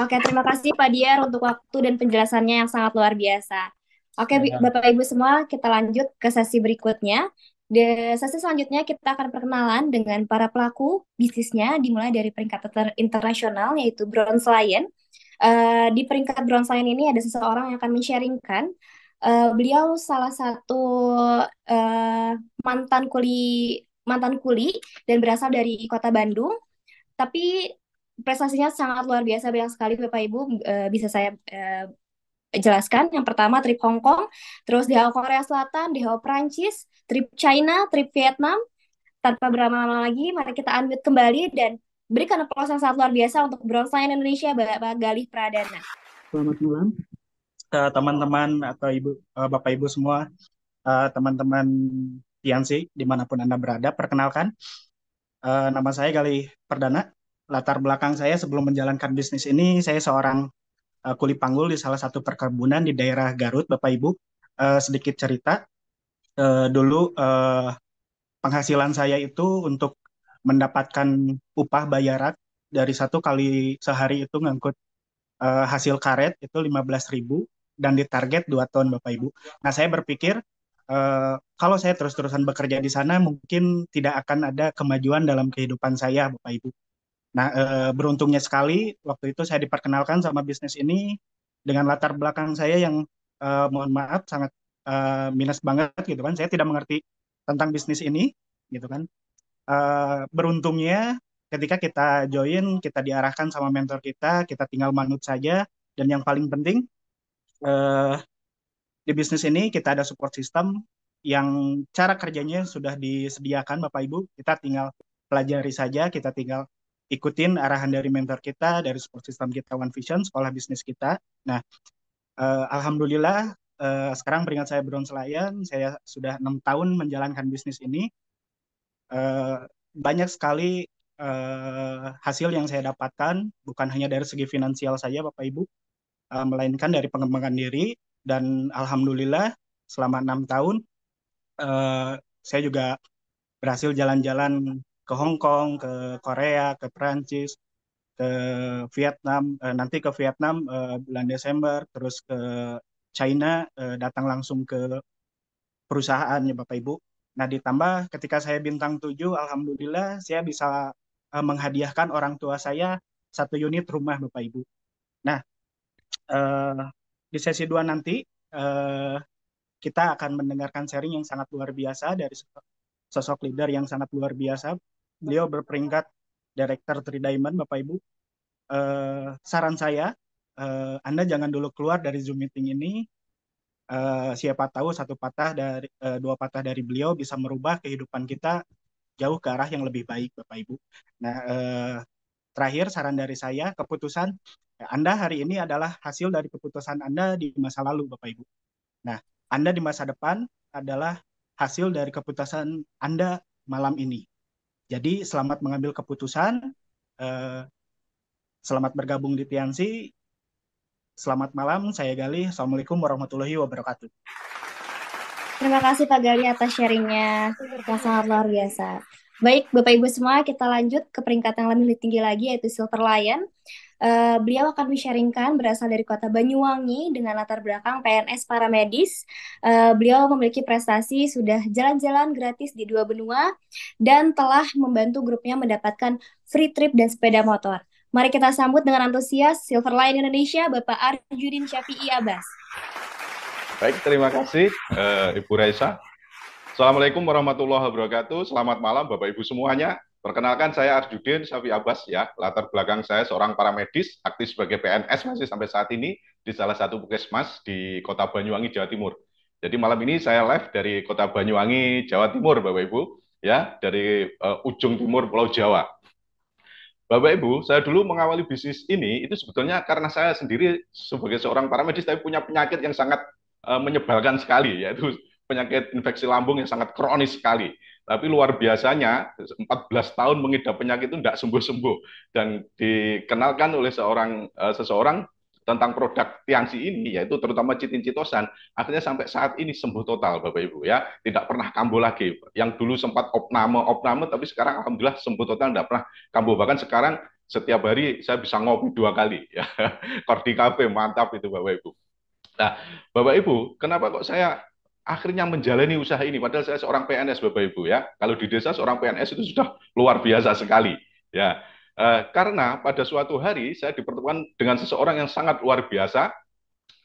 Speaker 1: Oke, terima kasih Pak Diar untuk waktu dan penjelasannya yang sangat luar biasa. Oke,
Speaker 2: Ya.
Speaker 1: Bapak Ibu semua, kita lanjut ke sesi berikutnya. Di sesi selanjutnya kita akan perkenalan dengan para pelaku bisnisnya, dimulai dari peringkat internasional, yaitu Bronze Lion. Di peringkat Bronze Lion ini ada seseorang yang akan men-sharingkan. Beliau salah satu uh, mantan kuli mantan kuli dan berasal dari kota Bandung, tapi prestasinya sangat luar biasa, banyak sekali Bapak Ibu. Bisa saya jelaskan. Yang pertama trip Hong Kong, terus DHO Korea Selatan, DHO Prancis, trip China, trip Vietnam. Tanpa berlama-lama lagi, mari kita unmute kembali dan berikan aplaus yang sangat luar biasa untuk Bronze Lion Indonesia, Bapak Galih Pradana.
Speaker 3: Selamat malam teman-teman atau Bapak Ibu semua, teman-teman Tiansi dimanapun Anda berada. Perkenalkan, nama saya Galih Pradana. Latar belakang saya sebelum menjalankan bisnis ini, saya seorang kuli panggul di salah satu perkebunan di daerah Garut, Bapak Ibu. Sedikit cerita, dulu penghasilan saya itu untuk mendapatkan upah bayaran dari 1 kali sehari itu ngangkut hasil karet itu 15.000 dan ditarget 2 ton Bapak Ibu. Nah, saya berpikir kalau saya terus-terusan bekerja di sana mungkin tidak akan ada kemajuan dalam kehidupan saya Bapak Ibu. Nah, beruntungnya sekali waktu itu saya diperkenalkan sama bisnis ini dengan latar belakang saya yang mohon maaf sangat minus banget gitu kan. Saya tidak mengerti tentang bisnis ini gitu kan. Beruntungnya ketika kita join, kita diarahkan sama mentor kita tinggal manut saja. Dan yang paling penting, eh, di bisnis ini kita ada support system yang cara kerjanya sudah disediakan Bapak Ibu. Kita tinggal pelajari saja, kita tinggal ikutin arahan dari mentor kita, dari support system kita One Vision, sekolah bisnis kita. Nah, alhamdulillah sekarang peringkat saya Bronze Lion, saya sudah 6 tahun menjalankan bisnis ini. Banyak sekali hasil yang saya dapatkan, bukan hanya dari segi finansial saja Bapak Ibu, melainkan dari pengembangan diri. Dan alhamdulillah selama 6 tahun saya juga berhasil jalan-jalan ke Hong Kong, ke Korea, ke Perancis, ke Vietnam, nanti ke Vietnam bulan Desember, terus ke China, datang langsung ke perusahaannya Bapak Ibu. Nah, ditambah ketika saya bintang 7, alhamdulillah saya bisa menghadiahkan orang tua saya 1 unit rumah Bapak Ibu. Nah, eh, di sesi 2 nanti kita akan mendengarkan sharing yang sangat luar biasa dari sosok leader yang sangat luar biasa. Beliau berperingkat Director 3 Diamond Bapak Ibu. Saran saya, Anda jangan dulu keluar dari Zoom meeting ini. Siapa tahu dua patah dari beliau bisa merubah kehidupan kita jauh ke arah yang lebih baik, Bapak Ibu. Nah, terakhir saran dari saya, keputusan Anda hari ini adalah hasil dari keputusan Anda di masa lalu, Bapak Ibu. Nah, Anda di masa depan adalah hasil dari keputusan Anda malam ini. Jadi, selamat mengambil keputusan, selamat bergabung di Tiansi. Selamat malam, saya Gali. Assalamualaikum warahmatullahi wabarakatuh.
Speaker 1: Terima kasih Pak Gali atas sharingnya yang sangat luar biasa. Baik, Bapak Ibu semua, kita lanjut ke peringkat yang lebih tinggi lagi, yaitu Silver Lion. Beliau akan men-sharingkan berasal dari kota Banyuwangi dengan latar belakang PNS paramedis. Beliau memiliki prestasi sudah jalan-jalan gratis di 2 benua dan telah membantu grupnya mendapatkan free trip dan sepeda motor. Mari kita sambut dengan antusias Silver Lion Indonesia, Bapak Arjudin Syafi'i Abbas.
Speaker 4: Baik, terima kasih Ibu Raisa. Assalamualaikum warahmatullahi wabarakatuh. Selamat malam Bapak Ibu semuanya. Perkenalkan saya Arjudin Syafi'i Abbas ya. Latar belakang saya seorang paramedis, aktif sebagai PNS masih sampai saat ini di salah satu puskesmas di Kota Banyuwangi, Jawa Timur. Jadi malam ini saya live dari Kota Banyuwangi, Jawa Timur Bapak Ibu, ya, dari ujung timur Pulau Jawa. Bapak Ibu, saya dulu mengawali bisnis ini itu sebetulnya karena saya sendiri sebagai seorang paramedis tapi punya penyakit yang sangat menyebalkan sekali, yaitu penyakit infeksi lambung yang sangat kronis sekali. Tapi luar biasanya 14 tahun mengidap penyakit itu tidak sembuh-sembuh dan dikenalkan oleh seseorang tentang produk Tiansi ini, yaitu terutama Citin-Citosan, akhirnya sampai saat ini sembuh total Bapak Ibu ya, tidak pernah kambuh lagi. Yang dulu sempat opname, tapi sekarang alhamdulillah sembuh total, tidak pernah kambuh. Bahkan sekarang setiap hari saya bisa ngopi 2 kali ya. Kordi Cafe mantap itu Bapak Ibu. Nah, Bapak Ibu, kenapa kok saya akhirnya menjalani usaha ini? Padahal saya seorang PNS, Bapak Ibu ya. Kalau di desa seorang PNS itu sudah luar biasa sekali. Ya, karena pada suatu hari saya dipertemukan dengan seseorang yang sangat luar biasa.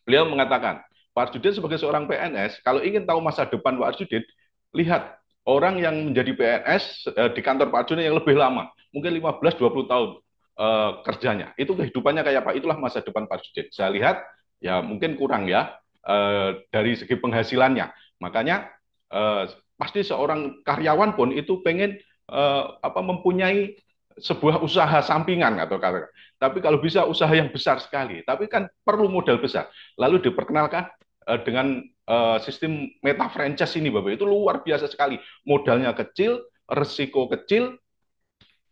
Speaker 4: Beliau mengatakan, Pak Arjudin sebagai seorang PNS, kalau ingin tahu masa depan Pak Arjudin, lihat orang yang menjadi PNS di kantor Pak Arjudin yang lebih lama, mungkin 15-20 tahun kerjanya. Itu kehidupannya kayak apa? Itulah masa depan Pak Arjudin. Saya lihat ya mungkin kurang ya dari segi penghasilannya. Makanya pasti seorang karyawan pun itu pengen mempunyai sebuah usaha sampingan atau kata. Tapi kalau bisa usaha yang besar sekali, tapi kan perlu modal besar. Lalu diperkenalkan dengan sistem meta franchise ini Bapak, itu luar biasa sekali. Modalnya kecil, resiko kecil,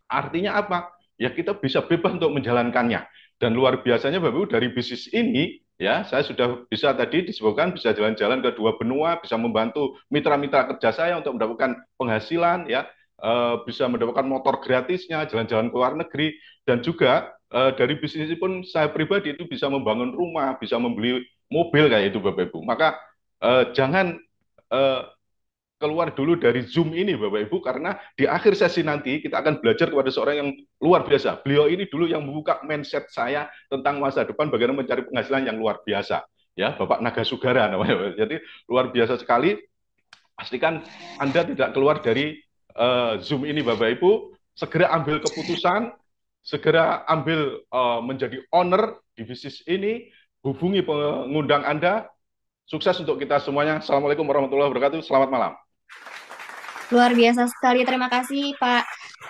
Speaker 4: artinya apa? Ya kita bisa bebas untuk menjalankannya. Dan luar biasanya Bapak dari bisnis ini, ya saya sudah bisa tadi disebutkan bisa jalan-jalan ke 2 benua, bisa membantu mitra-mitra kerja saya untuk mendapatkan penghasilan, ya bisa mendapatkan motor gratisnya, jalan-jalan ke luar negeri, dan juga dari bisnis ini pun saya pribadi itu bisa membangun rumah, bisa membeli mobil kayak itu Bapak Ibu. Maka jangan keluar dulu dari Zoom ini Bapak Ibu, karena di akhir sesi nanti kita akan belajar kepada seorang yang luar biasa. Beliau ini dulu yang membuka mindset saya tentang masa depan bagaimana mencari penghasilan yang luar biasa. Ya, Bapak Naga Sugara namanya. Jadi luar biasa sekali. Pastikan Anda tidak keluar dari Zoom ini Bapak Ibu. Segera ambil keputusan, segera ambil menjadi owner di bisnis ini, hubungi pengundang Anda. Sukses untuk kita semuanya. Assalamualaikum warahmatullahi wabarakatuh. Selamat malam.
Speaker 1: Luar biasa sekali, terima kasih Pak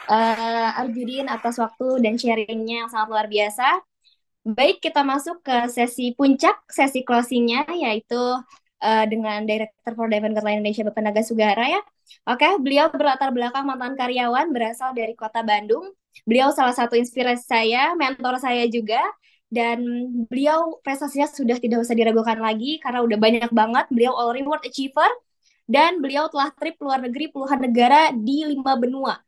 Speaker 1: Arjudin atas waktu dan sharingnya yang sangat luar biasa. Baik, kita masuk ke sesi puncak, sesi closingnya, yaitu dengan Director for Diamond Guideline Indonesia, Bapak Naga Sugara ya. Oke, beliau berlatar belakang mantan karyawan, berasal dari kota Bandung. Beliau salah satu inspirasi saya, mentor saya juga, dan beliau prestasinya sudah tidak usah diragukan lagi, karena udah banyak banget. Beliau all reward achiever, dan beliau telah trip luar negeri puluhan negara di 5 benua.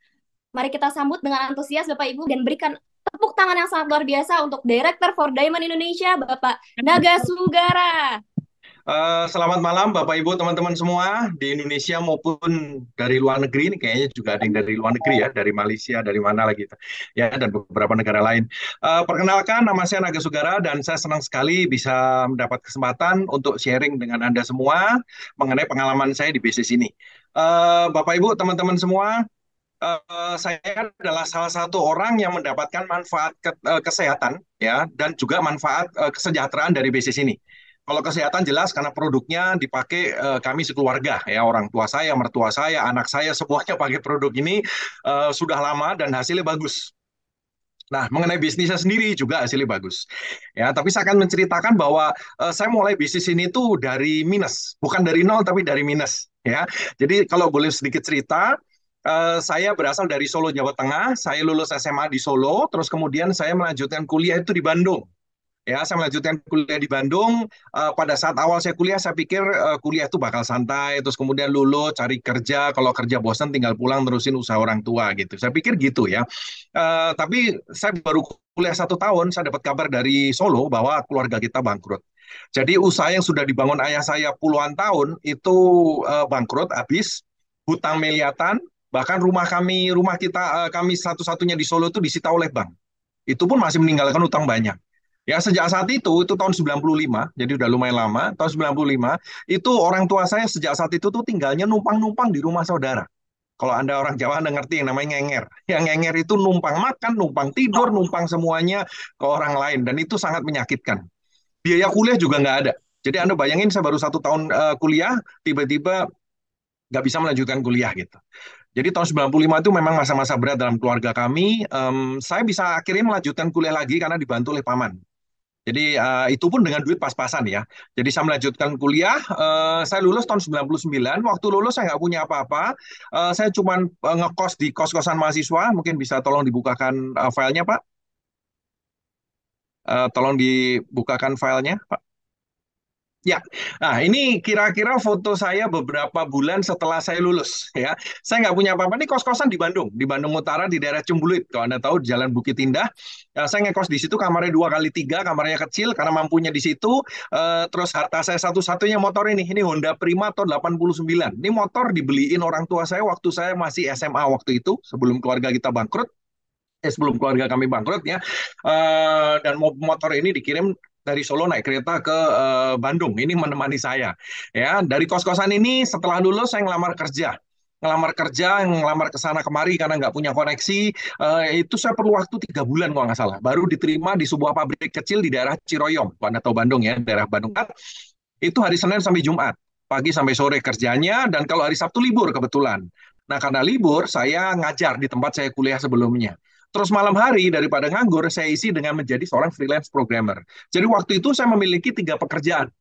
Speaker 1: Mari kita sambut dengan antusias Bapak Ibu dan berikan tepuk tangan yang sangat luar biasa untuk Director for Diamond Indonesia, Bapak Naga Sugara.
Speaker 5: Selamat malam Bapak Ibu teman-teman semua di Indonesia maupun dari luar negeri. Ini kayaknya juga ada yang dari luar negeri ya, dari Malaysia, dari mana lagi ya, dan beberapa negara lain. Perkenalkan, nama saya Naga Sugara dan saya senang sekali bisa mendapat kesempatan untuk sharing dengan Anda semua mengenai pengalaman saya di bisnis ini. Bapak Ibu teman-teman semua, saya adalah salah satu orang yang mendapatkan manfaat kesehatan ya, dan juga manfaat kesejahteraan dari bisnis ini. Kalau kesehatan jelas karena produknya dipakai kami sekeluarga ya, orang tua saya, mertua saya, anak saya semuanya pakai produk ini sudah lama dan hasilnya bagus. Nah, mengenai bisnisnya sendiri juga hasilnya bagus. Ya, tapi saya akan menceritakan bahwa saya mulai bisnis ini tuh dari minus, bukan dari nol tapi dari minus ya. Jadi kalau boleh sedikit cerita, saya berasal dari Solo, Jawa Tengah. Saya lulus SMA di Solo, terus kemudian saya melanjutkan kuliah itu di Bandung. Ya, saya melanjutkan kuliah di Bandung. Pada saat awal saya kuliah, saya pikir kuliah itu bakal santai, terus kemudian lulus, cari kerja. Kalau kerja bosan, tinggal pulang terusin usaha orang tua gitu. Saya pikir gitu ya. Tapi saya baru kuliah 1 tahun, saya dapat kabar dari Solo bahwa keluarga kita bangkrut. Jadi usaha yang sudah dibangun ayah saya puluhan tahun itu bangkrut, habis, hutang miliatan. Bahkan rumah kita, kami satu-satunya di Solo itu disita oleh bank. Itu pun masih meninggalkan hutang banyak. Ya, sejak saat itu tahun 95, jadi udah lumayan lama, tahun 95, itu orang tua saya sejak saat itu tuh tinggalnya numpang-numpang di rumah saudara. Kalau Anda orang Jawa, Anda ngerti yang namanya ngenger. Yang ngenger itu numpang makan, numpang tidur, numpang semuanya ke orang lain. Dan itu sangat menyakitkan. Biaya kuliah juga nggak ada. Jadi Anda bayangin saya baru 1 tahun kuliah, tiba-tiba nggak bisa melanjutkan kuliah gitu. Jadi tahun 95 itu memang masa-masa berat dalam keluarga kami. Saya bisa akhirnya melanjutkan kuliah lagi karena dibantu oleh paman. Jadi itu pun dengan duit pas-pasan ya. Jadi saya melanjutkan kuliah, saya lulus tahun 99. Waktu lulus saya nggak punya apa-apa. Saya cuma ngekos di kos-kosan mahasiswa. Mungkin bisa tolong dibukakan filenya, Pak. Tolong dibukakan filenya, Pak. Ya, nah ini kira-kira foto saya beberapa bulan setelah saya lulus ya. Saya nggak punya apa-apa, ini kos-kosan di Bandung Utara di daerah Cembuluit. Kalau Anda tahu di Jalan Bukit Indah, saya ngekos di situ, kamarnya 2x3, kamarnya kecil karena mampunya di situ. Terus harta saya satu-satunya motor ini Honda Prima tahun 89. Ini motor dibeliin orang tua saya waktu saya masih SMA waktu itu, sebelum keluarga kita bangkrut. Sebelum keluarga kami bangkrut ya, dan motor ini dikirim dari Solo naik kereta ke Bandung, ini menemani saya ya. Dari kos-kosan ini setelah lulus saya ngelamar ke sana kemari karena nggak punya koneksi. Itu saya perlu waktu 3 bulan kalau nggak salah, baru diterima di sebuah pabrik kecil di daerah Ciroyom, Anda tahu Bandung ya, daerah Bandung. Itu hari Senin sampai Jumat, pagi sampai sore kerjanya, dan kalau hari Sabtu libur kebetulan. Nah, karena libur, saya ngajar di tempat saya kuliah sebelumnya. Terus malam hari, daripada nganggur, saya isi dengan menjadi seorang freelance programmer. Jadi waktu itu saya memiliki 3 pekerjaan.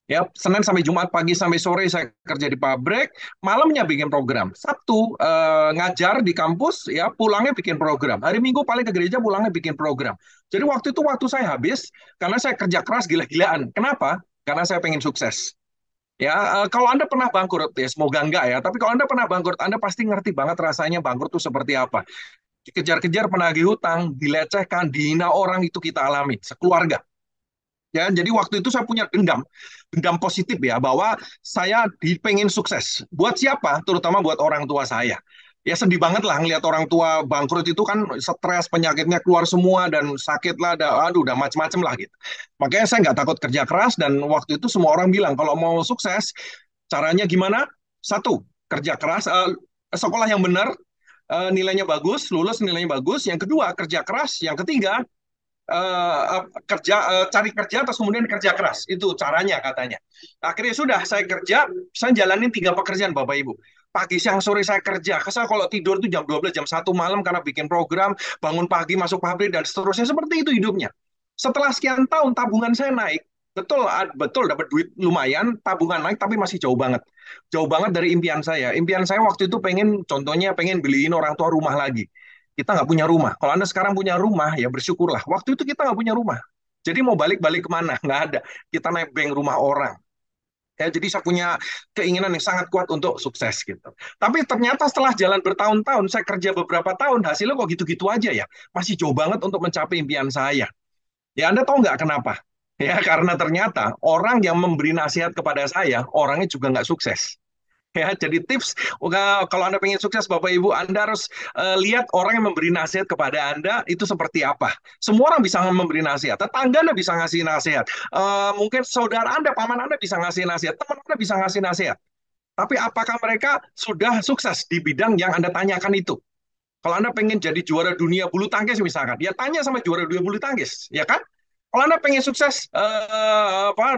Speaker 5: Ya, Senin sampai Jumat, pagi sampai sore saya kerja di pabrik, malamnya bikin program. Sabtu ngajar di kampus, ya pulangnya bikin program. Hari Minggu paling ke gereja, pulangnya bikin program. Jadi waktu itu waktu saya habis karena saya kerja keras gila-gilaan. Kenapa? Karena saya pengen sukses. Ya, kalau Anda pernah bangkrut, ya semoga enggak ya. Tapi kalau Anda pernah bangkrut, Anda pasti ngerti banget rasanya bangkrut itu seperti apa. Dikejar-kejar penagih hutang, dilecehkan, dihina orang, itu kita alami sekeluarga. Ya, jadi waktu itu saya punya dendam positif ya, bahwa saya pengen sukses. Buat siapa? Terutama buat orang tua saya. Ya sedih banget lah ngelihat orang tua bangkrut, itu kan stres, penyakitnya keluar semua, dan sakit lah, udah macem-macem lah gitu. Makanya saya nggak takut kerja keras, dan waktu itu semua orang bilang, kalau mau sukses, caranya gimana? Satu, kerja keras, sekolah yang benar, nilainya bagus, lulus nilainya bagus. Yang kedua, kerja keras. Yang ketiga, cari kerja, terus kemudian kerja keras. Itu caranya katanya. Akhirnya sudah saya kerja, saya jalanin 3 pekerjaan Bapak Ibu. Pagi, siang, sore saya kerja. Kesal kalau tidur itu jam 12, jam 1 malam karena bikin program, bangun pagi, masuk pabrik, dan seterusnya. Seperti itu hidupnya. Setelah sekian tahun, tabungan saya naik. Betul, betul dapat duit lumayan, tabungan naik, tapi masih jauh banget. Jauh banget dari impian saya. Impian saya waktu itu pengen, contohnya pengen beliin orang tua rumah lagi. Kita nggak punya rumah. Kalau Anda sekarang punya rumah, ya bersyukurlah. Waktu itu kita nggak punya rumah. Jadi mau balik-balik kemana? Nggak ada. Kita nebeng rumah orang. Ya, jadi saya punya keinginan yang sangat kuat untuk sukses gitu. Tapi ternyata setelah jalan bertahun-tahun, saya kerja beberapa tahun, hasilnya kok gitu-gitu aja ya. Masih jauh banget untuk mencapai impian saya. Ya Anda tahu nggak kenapa? Ya karena ternyata orang yang memberi nasihat kepada saya, orangnya juga nggak sukses. Ya, jadi tips kalau Anda pengen sukses Bapak Ibu, Anda harus lihat orang yang memberi nasihat kepada Anda itu seperti apa. Semua orang bisa memberi nasihat, tetangga Anda bisa ngasih nasihat, mungkin saudara Anda, paman Anda bisa ngasih nasihat, teman Anda bisa ngasih nasihat. Tapi apakah mereka sudah sukses di bidang yang Anda tanyakan itu? Kalau Anda pengen jadi juara dunia bulu tangkis misalkan, ya tanya sama juara dunia bulu tangkis, ya kan? Kalau Anda pengen sukses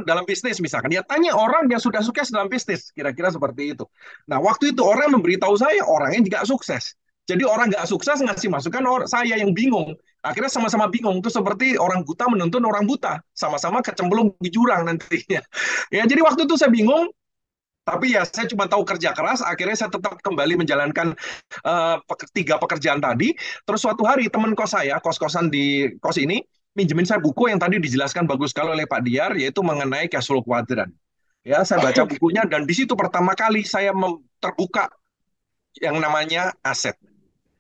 Speaker 5: dalam bisnis misalkan, ya tanya orang yang sudah sukses dalam bisnis, kira-kira seperti itu. Nah, waktu itu orang memberitahu saya, orangnya juga sukses. Jadi orang nggak sukses ngasih masukan saya yang bingung. Akhirnya sama-sama bingung. Itu seperti orang buta menuntun orang buta. Sama-sama kecemplung di jurang nantinya. Ya, jadi waktu itu saya bingung, tapi ya saya cuma tahu kerja keras, akhirnya saya tetap kembali menjalankan 3 pekerjaan tadi. Terus suatu hari teman kos saya, kos-kosan di kos ini, minjemin saya buku yang tadi dijelaskan bagus sekali oleh Pak Diar, yaitu mengenai cash flow quadrant. Ya, saya baca bukunya dan di situ pertama kali saya terbuka yang namanya aset.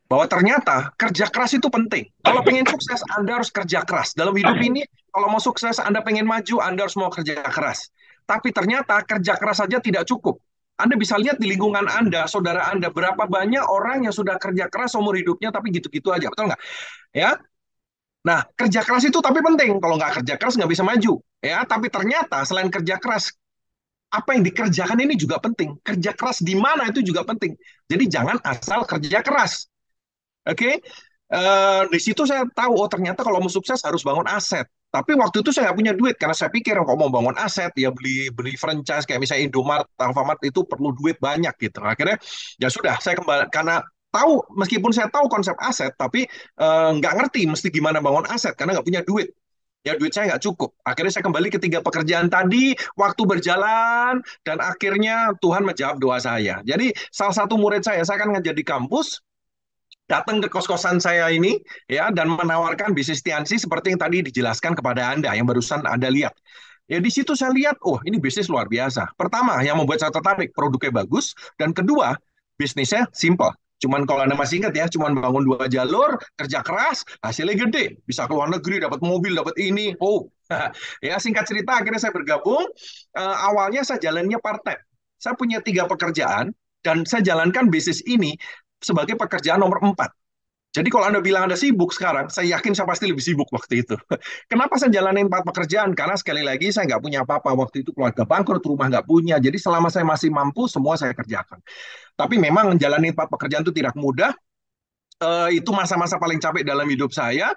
Speaker 5: Bahwa ternyata kerja keras itu penting. Kalau pengen sukses, Anda harus kerja keras. Dalam hidup ini, kalau mau sukses, Anda pengen maju, Anda harus mau kerja keras. Tapi ternyata kerja keras saja tidak cukup. Anda bisa lihat di lingkungan Anda, saudara Anda, berapa banyak orang yang sudah kerja keras seumur hidupnya, tapi gitu-gitu aja, betul nggak? Ya, nah kerja keras itu tapi penting. Kalau nggak kerja keras nggak bisa maju. Ya, tapi ternyata selain kerja keras, apa yang dikerjakan ini juga penting. Kerja keras di mana itu juga penting. Jadi jangan asal kerja keras. Oke, di situ saya tahu, oh ternyata kalau mau sukses harus bangun aset. Tapi waktu itu saya nggak punya duit karena saya pikir kalau mau bangun aset ya beli franchise kayak misalnya Indomart, Alfamart itu perlu duit banyak gitu. Akhirnya ya sudah saya kembali karena tahu meskipun saya tahu konsep aset tapi nggak ngerti mesti gimana bangun aset karena nggak punya duit. Ya duit saya nggak cukup. Akhirnya saya kembali ke 3 pekerjaan tadi, waktu berjalan dan akhirnya Tuhan menjawab doa saya. Jadi salah satu murid saya kan ngajar di kampus, datang ke kos-kosan saya ini ya dan menawarkan bisnis Tiansi seperti yang tadi dijelaskan kepada Anda yang barusan Anda lihat. Ya di situ saya lihat, oh ini bisnis luar biasa. Pertama yang membuat saya tertarik produknya bagus dan kedua bisnisnya simple. Cuman kalau Anda masih ingat ya, cuman bangun 2 jalur, kerja keras, hasilnya gede. Bisa keluar negeri, dapat mobil, dapat ini. Oh, ya singkat cerita akhirnya saya bergabung. Awalnya saya jalannya part-time. Saya punya 3 pekerjaan dan saya jalankan bisnis ini sebagai pekerjaan nomor 4. Jadi kalau Anda bilang Anda sibuk sekarang, saya yakin saya pasti lebih sibuk waktu itu. Kenapa saya jalanin 4 pekerjaan? Karena sekali lagi saya nggak punya apa-apa. Waktu itu keluarga bangkrut, rumah nggak punya. Jadi selama saya masih mampu, semua saya kerjakan. Tapi memang jalanin 4 pekerjaan itu tidak mudah. Itu masa-masa paling capek dalam hidup saya.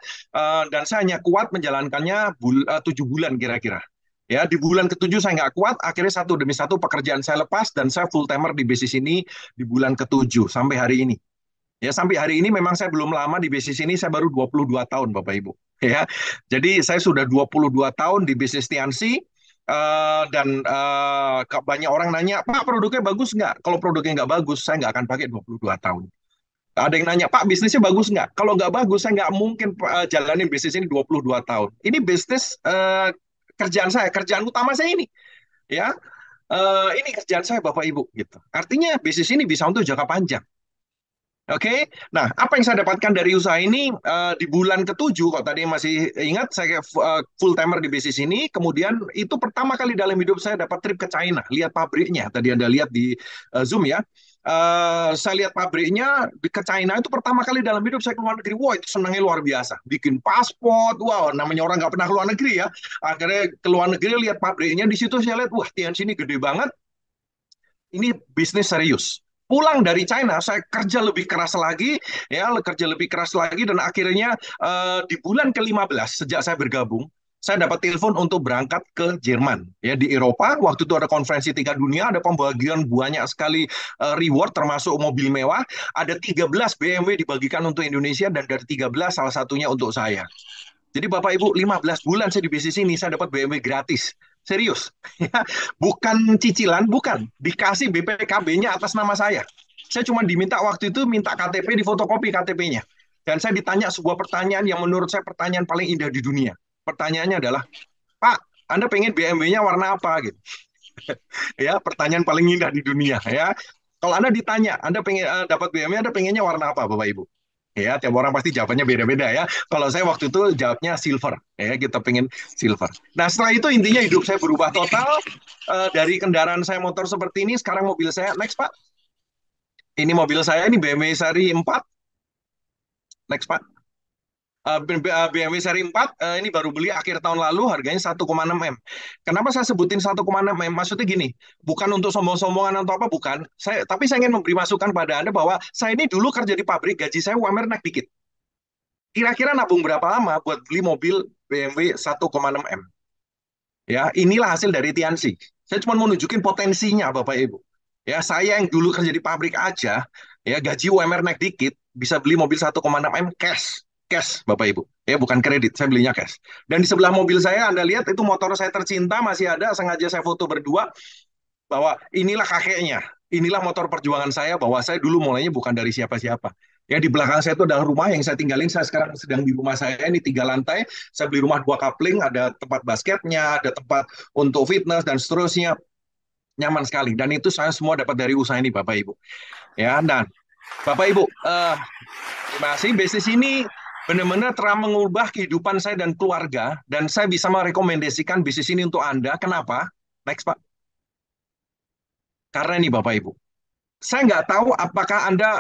Speaker 5: Dan saya hanya kuat menjalankannya 7 bulan kira-kira. Ya, di bulan ke-7 saya nggak kuat, akhirnya satu demi satu pekerjaan saya lepas dan saya full timer di bisnis ini di bulan ke-7 sampai hari ini. Ya, sampai hari ini memang saya belum lama di bisnis ini, saya baru 22 tahun Bapak Ibu. Ya. Jadi saya sudah 22 tahun di bisnis Tiansi dan banyak orang nanya, "Pak, produknya bagus nggak?" Kalau produknya nggak bagus, saya nggak akan pakai 22 tahun. Ada yang nanya, "Pak, bisnisnya bagus nggak?" Kalau nggak bagus, saya nggak mungkin jalanin bisnis ini 22 tahun. Ini bisnis kerjaan saya, kerjaan utama saya ini. Ya, ini kerjaan saya Bapak Ibu gitu. Artinya bisnis ini bisa untuk jangka panjang. Oke, nah apa yang saya dapatkan dari usaha ini di bulan ke-7, kalau tadi masih ingat saya full timer di bisnis ini, kemudian itu pertama kali dalam hidup saya dapat trip ke China, lihat pabriknya, tadi Anda lihat di Zoom ya, saya lihat pabriknya ke China itu pertama kali dalam hidup saya keluar negeri, wah itu senangnya luar biasa, bikin paspor, wow namanya orang nggak pernah keluar negeri ya, akhirnya keluar negeri lihat pabriknya, di situ saya lihat, wah Tiansi ini gede banget, ini bisnis serius. Pulang dari China, saya kerja lebih keras lagi, ya kerja lebih keras lagi, dan akhirnya di bulan ke-15 sejak saya bergabung, saya dapat telepon untuk berangkat ke Jerman. Ya, di Eropa, waktu itu ada konferensi tingkat dunia, ada pembagian banyak sekali reward, termasuk mobil mewah. Ada 13 BMW dibagikan untuk Indonesia, dan dari 13 salah satunya untuk saya. Jadi Bapak Ibu, 15 bulan saya di bisnis ini, saya dapat BMW gratis. Serius. Ya, bukan cicilan, bukan. Dikasih BPKB-nya atas nama saya. Saya cuma diminta waktu itu, minta KTP, difotokopi KTP-nya. Dan saya ditanya sebuah pertanyaan yang menurut saya pertanyaan paling indah di dunia. Pertanyaannya adalah, Pak, Anda pengen BMW-nya warna apa? Gitu. Ya, pertanyaan paling indah di dunia. Ya, kalau Anda ditanya, Anda pengen dapat BMW, Anda pengennya warna apa, Bapak Ibu? Ya, tiap orang pasti jawabannya beda-beda ya. Kalau saya waktu itu jawabnya silver. Ya, kita pengen silver. Nah, setelah itu intinya hidup saya berubah total. Dari kendaraan saya motor seperti ini, sekarang mobil saya. Next, Pak. Ini mobil saya, ini BMW seri 4. Next, Pak. BMW seri 4 ini baru beli akhir tahun lalu, harganya 1,6 M. Kenapa saya sebutin 1,6 M? Maksudnya gini, bukan untuk sombong-sombongan atau apa, bukan. Tapi saya ingin memberi masukan pada Anda bahwa saya ini dulu kerja di pabrik, gaji saya UMR naik dikit. Kira-kira nabung berapa lama buat beli mobil BMW 1,6 M? Ya, inilah hasil dari Tiansi. Saya cuma mau nunjukin potensinya, Bapak Ibu. Ya, saya yang dulu kerja di pabrik aja, ya gaji UMR naik dikit, bisa beli mobil 1,6 M cash. Cash, Bapak Ibu. Ya, bukan kredit, saya belinya cash. Dan di sebelah mobil saya, Anda lihat itu motor saya tercinta, masih ada, sengaja saya foto berdua, bahwa inilah kakeknya. Inilah motor perjuangan saya, bahwa saya dulu mulainya bukan dari siapa-siapa. Ya, di belakang saya itu adalah rumah yang saya tinggalin. Saya sekarang sedang di rumah saya, ini 3 lantai. Saya beli rumah 2 kapling, ada tempat basketnya, ada tempat untuk fitness, dan seterusnya. Nyaman sekali. Dan itu saya semua dapat dari usaha ini, Bapak Ibu. Ya, dan Bapak Ibu, terima kasih. Bisnis ini benar-benar telah mengubah kehidupan saya dan keluarga, dan saya bisa merekomendasikan bisnis ini untuk Anda. Kenapa? Next, Pak. Karena ini, Bapak Ibu, saya nggak tahu apakah Anda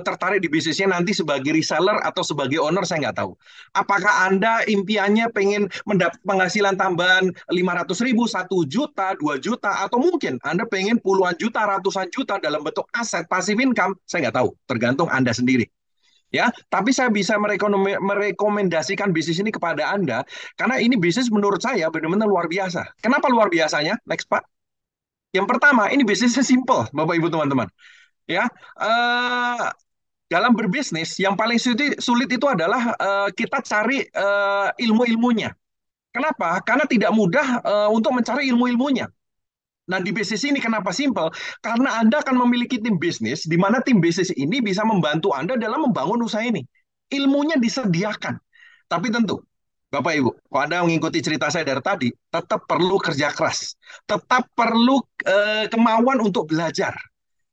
Speaker 5: tertarik di bisnisnya nanti sebagai reseller atau sebagai owner, saya nggak tahu. Apakah Anda impiannya pengen mendapat penghasilan tambahan 500.000, 1 juta, 2 juta, atau mungkin Anda pengen puluhan juta, ratusan juta dalam bentuk aset passive income, saya nggak tahu. Tergantung Anda sendiri. Ya, tapi saya bisa merekomendasikan bisnis ini kepada Anda karena ini bisnis menurut saya benar-benar luar biasa. Kenapa luar biasanya? Next, Pak. Yang pertama, ini bisnisnya simple, Bapak Ibu teman-teman. Ya, dalam berbisnis yang paling sulit itu adalah kita cari ilmu-ilmunya. Kenapa? Karena tidak mudah untuk mencari ilmu-ilmunya. Nah, di bisnis ini kenapa simple? Karena Anda akan memiliki tim bisnis, di mana tim bisnis ini bisa membantu Anda dalam membangun usaha ini. Ilmunya disediakan. Tapi tentu, Bapak Ibu, kalau Anda mengikuti cerita saya dari tadi, tetap perlu kerja keras. Tetap perlu kemauan untuk belajar.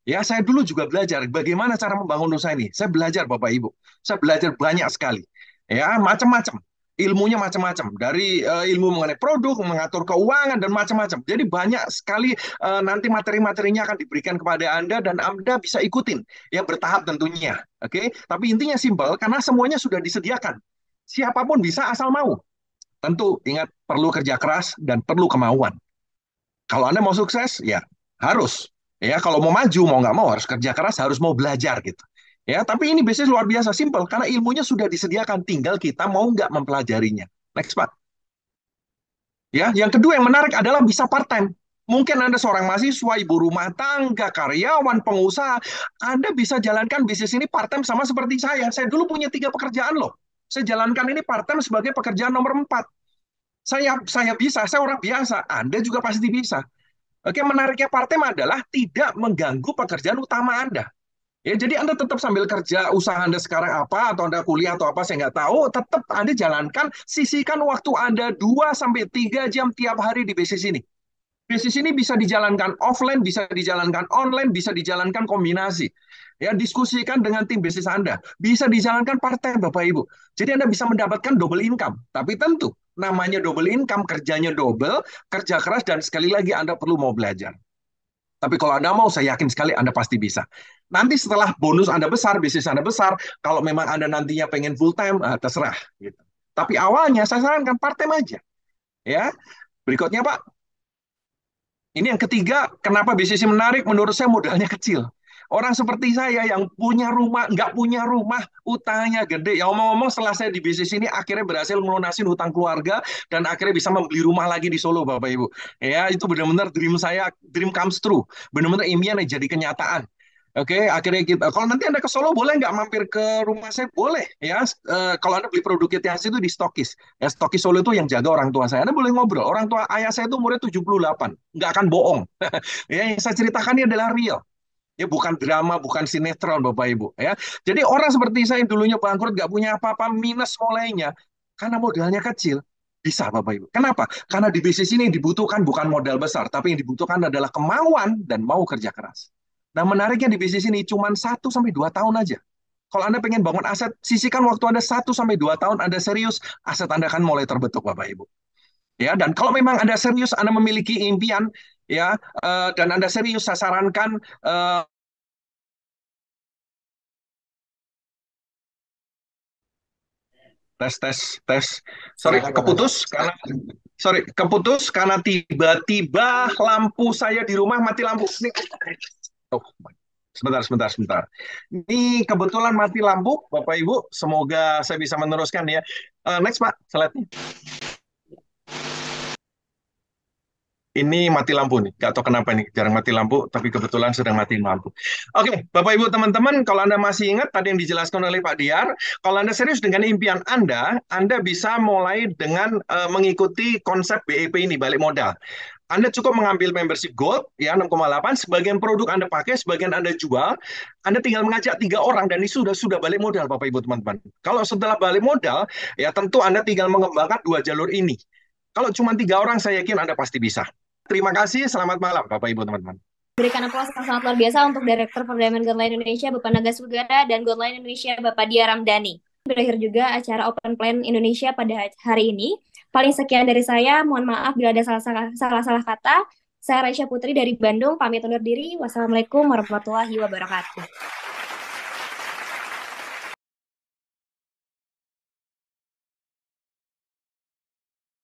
Speaker 5: Ya, saya dulu juga belajar bagaimana cara membangun usaha ini. Saya belajar, Bapak Ibu. Saya belajar banyak sekali. Ya, macam-macam. Ilmunya macam-macam. Dari ilmu mengenai produk, mengatur keuangan, dan macam-macam. Jadi banyak sekali nanti materi-materinya akan diberikan kepada Anda, dan Anda bisa ikutin. Ya, bertahap tentunya. Oke? Tapi intinya simpel, karena semuanya sudah disediakan. Siapapun bisa asal mau. Tentu, ingat, perlu kerja keras dan perlu kemauan. Kalau Anda mau sukses, ya harus. Ya, kalau mau maju, mau nggak mau harus kerja keras, harus mau belajar gitu. Ya, tapi ini bisnis luar biasa simple karena ilmunya sudah disediakan, tinggal kita mau nggak mempelajarinya. Next, Pak. Ya, yang kedua yang menarik adalah bisa part time. Mungkin Anda seorang mahasiswa, ibu rumah tangga, karyawan, pengusaha, Anda bisa jalankan bisnis ini part time sama seperti saya. Saya dulu punya 3 pekerjaan loh. Saya jalankan ini part time sebagai pekerjaan nomor 4. Saya bisa, saya orang biasa. Anda juga pasti bisa. Oke, menariknya part-time adalah tidak mengganggu pekerjaan utama Anda. Ya, jadi Anda tetap sambil kerja, usaha Anda sekarang apa, atau Anda kuliah atau apa, saya nggak tahu, tetap Anda jalankan, sisihkan waktu Anda 2-3 jam tiap hari di bisnis ini. Bisnis ini bisa dijalankan offline, bisa dijalankan online, bisa dijalankan kombinasi. Ya, diskusikan dengan tim bisnis Anda. Bisa dijalankan part-time, Bapak Ibu. Jadi Anda bisa mendapatkan double income. Tapi tentu, namanya double income, kerjanya double, kerja keras, dan sekali lagi Anda perlu mau belajar. Tapi kalau Anda mau, saya yakin sekali Anda pasti bisa. Nanti setelah bonus Anda besar, bisnis Anda besar, kalau memang Anda nantinya pengen full time, terserah. Gitu. Tapi awalnya saya sarankan part time aja. Ya, berikutnya Pak. Ini yang ketiga, kenapa bisnis ini menarik? Menurut saya modalnya kecil. Orang seperti saya yang punya rumah, nggak punya rumah, utangnya gede. Ya ngomong-ngomong, setelah saya di bisnis ini akhirnya berhasil melunasin hutang keluarga dan akhirnya bisa membeli rumah lagi di Solo, Bapak Ibu. Ya, itu benar-benar dream saya, dream comes true. Benar-benar impian yang jadi kenyataan. Oke, akhirnya kita. Kalau nanti Anda ke Solo, boleh nggak mampir ke rumah saya? Boleh, ya. Kalau Anda beli produk ITHC itu di Stokis. Ya, Stokis Solo itu yang jaga orang tua saya. Anda boleh ngobrol. Orang tua ayah saya itu umurnya 78. Nggak akan bohong. Ya, yang saya ceritakan ini adalah real. Ya, bukan drama, bukan sinetron, Bapak Ibu. Ya, jadi orang seperti saya yang dulunya bangkrut, nggak punya apa-apa, minus mulainya, karena modalnya kecil, bisa, Bapak Ibu. Kenapa? Karena di bisnis ini yang dibutuhkan bukan modal besar, tapi yang dibutuhkan adalah kemauan dan mau kerja keras. Nah, menariknya di bisnis ini cuma 1 sampai 2 tahun aja. Kalau Anda pengen bangun aset, sisihkan waktu Anda 1 sampai 2 tahun, Anda serius, aset Anda akan mulai terbentuk, Bapak Ibu. Ya, dan kalau memang Anda serius, Anda memiliki impian, ya, dan Anda serius, saya sarankan tes tes tes. Keputus karena tiba-tiba lampu saya di rumah mati lampu. Ini, oh, sebentar. Ini kebetulan mati lampu, Bapak Ibu. Semoga saya bisa meneruskan ya. Next, Pak, slide-nya. Ini mati lampu nih, gak tahu kenapa nih, jarang mati lampu, tapi kebetulan sedang mati lampu. Oke, Bapak Ibu teman-teman, kalau Anda masih ingat tadi yang dijelaskan oleh Pak Diar, kalau Anda serius dengan impian Anda bisa mulai dengan mengikuti konsep BEP ini, balik modal. Anda cukup mengambil membership Gold, ya 6,8, sebagian produk Anda pakai, sebagian Anda jual, Anda tinggal mengajak 3 orang, dan ini sudah balik modal, Bapak Ibu teman-teman. Kalau setelah balik modal, ya tentu Anda tinggal mengembangkan 2 jalur ini. Kalau cuma 3 orang, saya yakin Anda pasti bisa. Terima kasih, selamat malam Bapak Ibu teman-teman.
Speaker 1: Berikan aplaus yang sangat luar biasa untuk Direktur Perdamaian Godline Indonesia Bapak Nagas Sugara dan Godline Indonesia Bapak Dia Ramdhani. Berakhir juga acara Open Plan Indonesia pada hari ini. Paling sekian dari saya, mohon maaf bila ada salah-salah kata. Saya Raisya Putri dari Bandung, pamit undur diri. Wassalamualaikum warahmatullahi wabarakatuh.